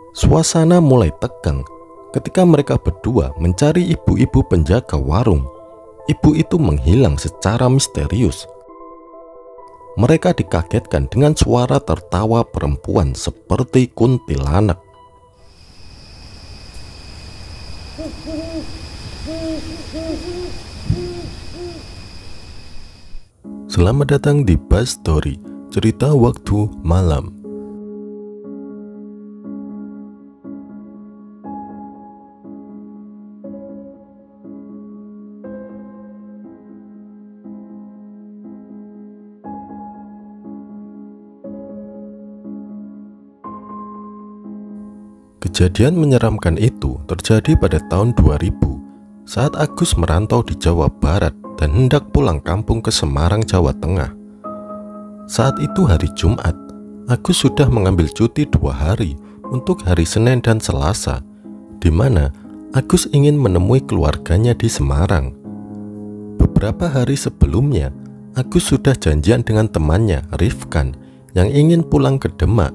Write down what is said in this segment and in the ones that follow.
Suasana mulai tegang ketika mereka berdua mencari ibu-ibu penjaga warung. Ibu itu menghilang secara misterius. Mereka dikagetkan dengan suara tertawa perempuan seperti kuntilanak. Selamat datang di Buzz Story, cerita waktu malam. Kejadian menyeramkan itu terjadi pada tahun 2000 saat Agus merantau di Jawa Barat dan hendak pulang kampung ke Semarang, Jawa Tengah. Saat itu hari Jumat, Agus sudah mengambil cuti 2 hari untuk hari Senin dan Selasa, di mana Agus ingin menemui keluarganya di Semarang. Beberapa hari sebelumnya, Agus sudah janjian dengan temannya, Rifkan, yang ingin pulang ke Demak.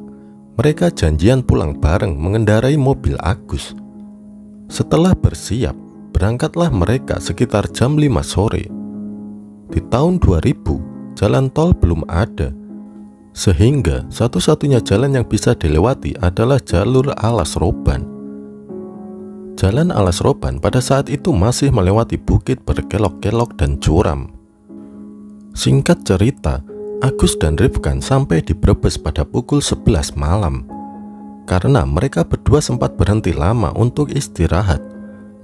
Mereka janjian pulang bareng mengendarai mobil Agus. Setelah bersiap, berangkatlah mereka sekitar jam 5 sore. Di tahun 2000, jalan tol belum ada, sehingga satu-satunya jalan yang bisa dilewati adalah jalur Alas Roban. Jalan Alas Roban pada saat itu masih melewati bukit berkelok-kelok dan curam. Singkat cerita, Agus dan Rifkan sampai di Brebes pada pukul 11 malam. Karena mereka berdua sempat berhenti lama untuk istirahat,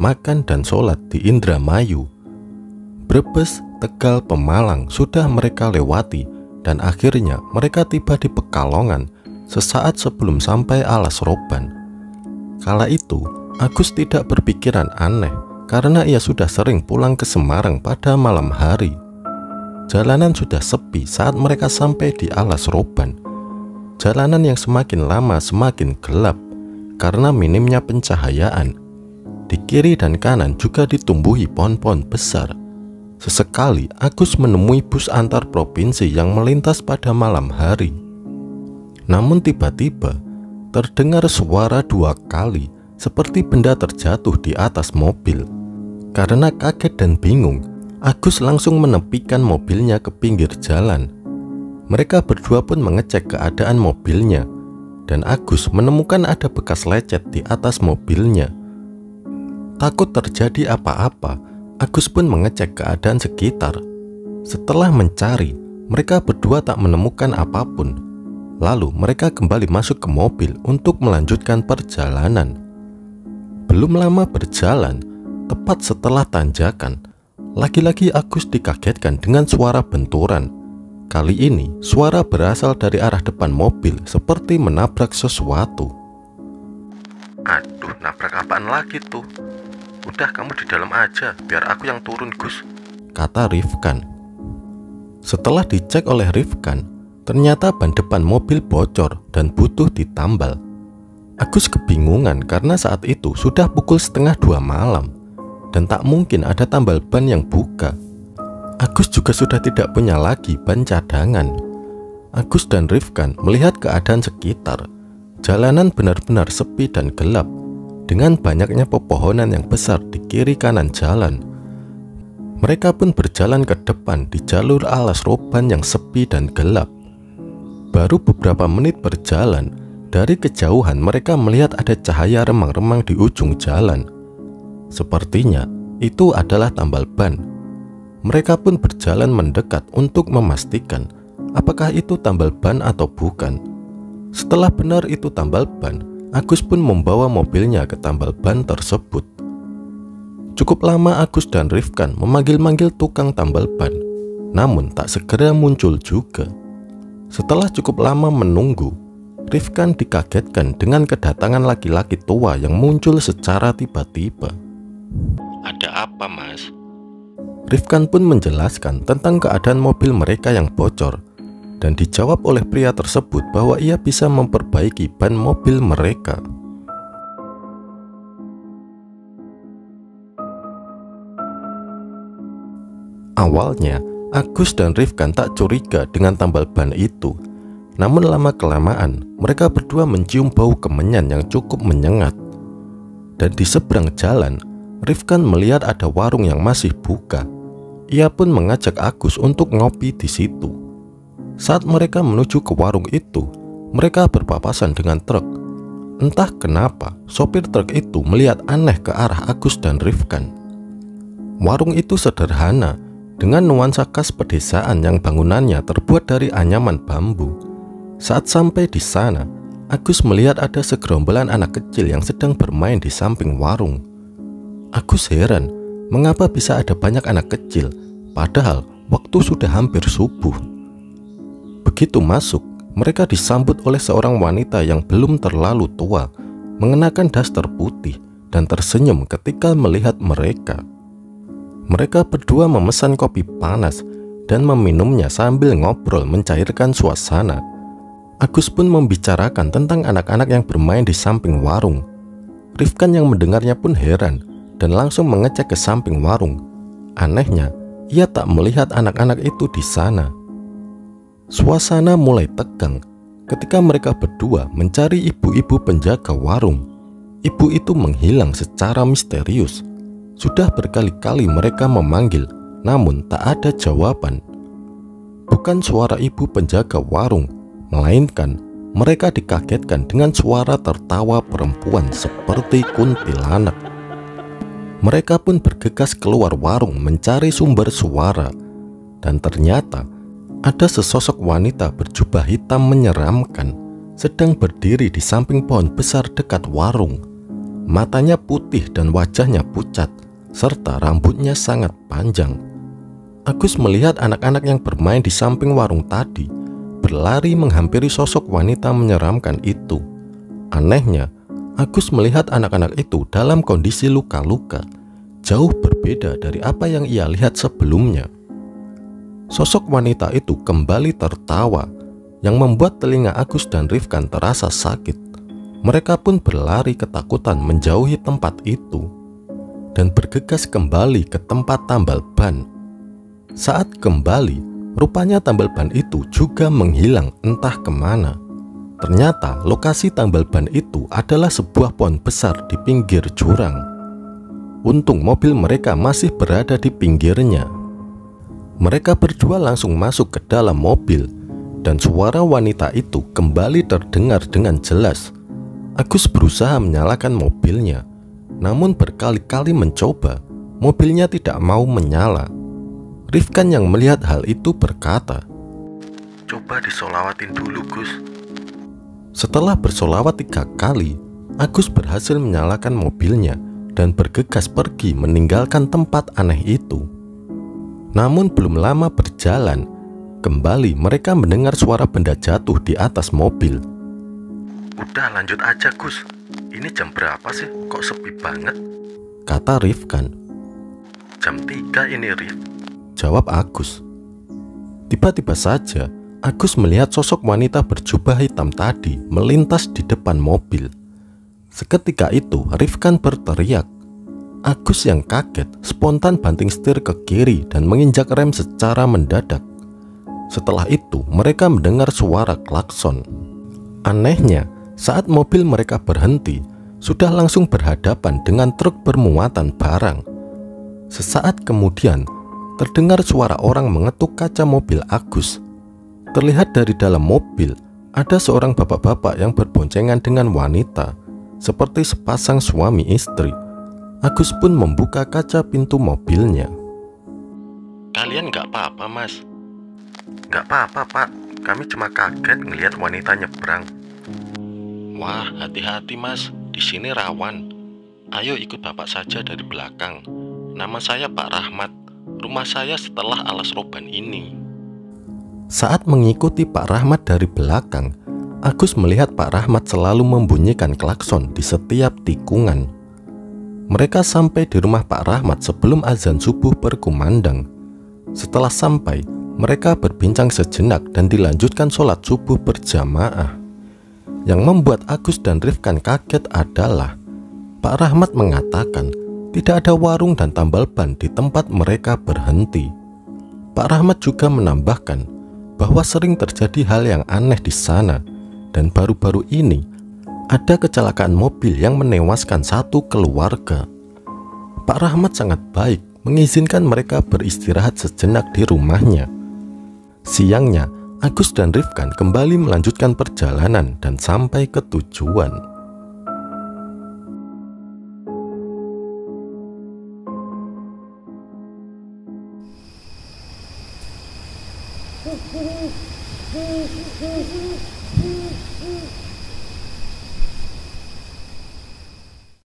makan dan sholat di Indramayu. Brebes, Tegal, Pemalang sudah mereka lewati dan akhirnya mereka tiba di Pekalongan sesaat sebelum sampai Alas Roban. Kala itu, Agus tidak berpikiran aneh karena ia sudah sering pulang ke Semarang pada malam hari. Jalanan sudah sepi saat mereka sampai di Alas Roban. Jalanan yang semakin lama semakin gelap karena minimnya pencahayaan. Di kiri dan kanan juga ditumbuhi pohon-pohon besar. Sesekali Agus menemui bus antar provinsi yang melintas pada malam hari. Namun tiba-tiba terdengar suara 2 kali seperti benda terjatuh di atas mobil. Karena kaget dan bingung, Agus langsung menepikan mobilnya ke pinggir jalan. Mereka berdua pun mengecek keadaan mobilnya, dan Agus menemukan ada bekas lecet di atas mobilnya. Takut terjadi apa-apa, Agus pun mengecek keadaan sekitar. Setelah mencari, mereka berdua tak menemukan apapun. Lalu mereka kembali masuk ke mobil untuk melanjutkan perjalanan. Belum lama berjalan, tepat setelah tanjakan, lagi-lagi Agus dikagetkan dengan suara benturan. Kali ini suara berasal dari arah depan mobil seperti menabrak sesuatu. "Aduh, nabrak apaan lagi tuh? Udah kamu di dalam aja, biar aku yang turun, Gus," kata Rifkan. Setelah dicek oleh Rifkan, ternyata ban depan mobil bocor dan butuh ditambal. Agus kebingungan karena saat itu sudah pukul 1:30 malam dan tak mungkin ada tambal ban yang buka. Agus juga sudah tidak punya lagi ban cadangan. Agus dan Rifkan melihat keadaan sekitar. Jalanan benar-benar sepi dan gelap, dengan banyaknya pepohonan yang besar di kiri kanan jalan. Mereka pun berjalan ke depan di jalur Alas Roban yang sepi dan gelap. Baru beberapa menit berjalan, dari kejauhan mereka melihat ada cahaya remang-remang di ujung jalan. Sepertinya itu adalah tambal ban. Mereka pun berjalan mendekat untuk memastikan apakah itu tambal ban atau bukan. Setelah benar itu tambal ban, Agus pun membawa mobilnya ke tambal ban tersebut. Cukup lama Agus dan Rifkan memanggil-manggil tukang tambal ban, namun tak segera muncul juga. Setelah cukup lama menunggu, Rifkan dikagetkan dengan kedatangan laki-laki tua yang muncul secara tiba-tiba. "Ada apa, Mas?" Rifkan pun menjelaskan tentang keadaan mobil mereka yang bocor, dan dijawab oleh pria tersebut bahwa ia bisa memperbaiki ban mobil mereka. Awalnya, Agus dan Rifkan tak curiga dengan tambal ban itu. Namun lama-kelamaan mereka berdua mencium bau kemenyan yang cukup menyengat. Dan di seberang jalan, Rifkan melihat ada warung yang masih buka. Ia pun mengajak Agus untuk ngopi di situ. Saat mereka menuju ke warung itu, mereka berpapasan dengan truk. Entah kenapa, sopir truk itu melihat aneh ke arah Agus dan Rifkan. Warung itu sederhana, dengan nuansa khas pedesaan yang bangunannya terbuat dari anyaman bambu. Saat sampai di sana, Agus melihat ada segerombolan anak kecil yang sedang bermain di samping warung. Agus heran, mengapa bisa ada banyak anak kecil, padahal waktu sudah hampir subuh. Begitu masuk, mereka disambut oleh seorang wanita yang belum terlalu tua, mengenakan daster putih dan tersenyum ketika melihat mereka. Mereka berdua memesan kopi panas dan meminumnya sambil ngobrol mencairkan suasana. Agus pun membicarakan tentang anak-anak yang bermain di samping warung. Rifkan yang mendengarnya pun heran dan langsung mengecek ke samping warung. Anehnya, ia tak melihat anak-anak itu di sana. Suasana mulai tegang ketika mereka berdua mencari ibu-ibu penjaga warung. Ibu itu menghilang secara misterius. Sudah berkali-kali mereka memanggil, namun tak ada jawaban. Bukan suara ibu penjaga warung, melainkan mereka dikagetkan dengan suara tertawa perempuan seperti kuntilanak. Mereka pun bergegas keluar warung mencari sumber suara, dan ternyata ada sesosok wanita berjubah hitam menyeramkan sedang berdiri di samping pohon besar dekat warung. Matanya putih dan wajahnya pucat, serta rambutnya sangat panjang. Agus melihat anak-anak yang bermain di samping warung tadi berlari menghampiri sosok wanita menyeramkan itu. Anehnya, Agus melihat anak-anak itu dalam kondisi luka-luka, jauh berbeda dari apa yang ia lihat sebelumnya. Sosok wanita itu kembali tertawa, yang membuat telinga Agus dan Rifkan terasa sakit. Mereka pun berlari ketakutan menjauhi tempat itu, dan bergegas kembali ke tempat tambal ban. Saat kembali, rupanya tambal ban itu juga menghilang entah kemana. Ternyata lokasi tambal ban itu adalah sebuah pohon besar di pinggir jurang. Untung mobil mereka masih berada di pinggirnya. Mereka berdua langsung masuk ke dalam mobil, dan suara wanita itu kembali terdengar dengan jelas. Agus berusaha menyalakan mobilnya, namun berkali-kali mencoba, mobilnya tidak mau menyala. Rifkan yang melihat hal itu berkata, "Coba disolawatin dulu, Gus." Setelah bersolawat 3 kali, Agus berhasil menyalakan mobilnya dan bergegas pergi meninggalkan tempat aneh itu. Namun belum lama berjalan, kembali mereka mendengar suara benda jatuh di atas mobil. "Udah lanjut aja, Gus. Ini jam berapa sih? Kok sepi banget?" kata Rifkan. "Jam 3 ini, Rif," jawab Agus. Tiba-tiba saja Agus melihat sosok wanita berjubah hitam tadi melintas di depan mobil. Seketika itu Rifkan berteriak. Agus yang kaget spontan banting setir ke kiri dan menginjak rem secara mendadak. Setelah itu mereka mendengar suara klakson. Anehnya, saat mobil mereka berhenti, sudah langsung berhadapan dengan truk bermuatan barang. Sesaat kemudian terdengar suara orang mengetuk kaca mobil Agus. Terlihat dari dalam mobil ada seorang bapak-bapak yang berboncengan dengan wanita, seperti sepasang suami istri. Agus pun membuka kaca pintu mobilnya. "Kalian gak apa-apa, Mas?" "Gak apa-apa, Pak. Kami cuma kaget ngelihat wanita nyebrang." "Wah, hati-hati, Mas. Di sini rawan. Ayo ikut Bapak saja dari belakang. Nama saya Pak Rahmat. Rumah saya setelah alas roban ini." Saat mengikuti Pak Rahmat dari belakang, Agus melihat Pak Rahmat selalu membunyikan klakson di setiap tikungan. Mereka sampai di rumah Pak Rahmat sebelum azan subuh berkumandang. Setelah sampai, mereka berbincang sejenak dan dilanjutkan sholat subuh berjamaah. Yang membuat Agus dan Rifkan kaget adalah Pak Rahmat mengatakan tidak ada warung dan tambal ban di tempat mereka berhenti. Pak Rahmat juga menambahkan bahwa sering terjadi hal yang aneh di sana, dan baru-baru ini ada kecelakaan mobil yang menewaskan satu keluarga. Pak Rahmat sangat baik mengizinkan mereka beristirahat sejenak di rumahnya. Siangnya, Agus dan Rifkan kembali melanjutkan perjalanan dan sampai ke tujuan.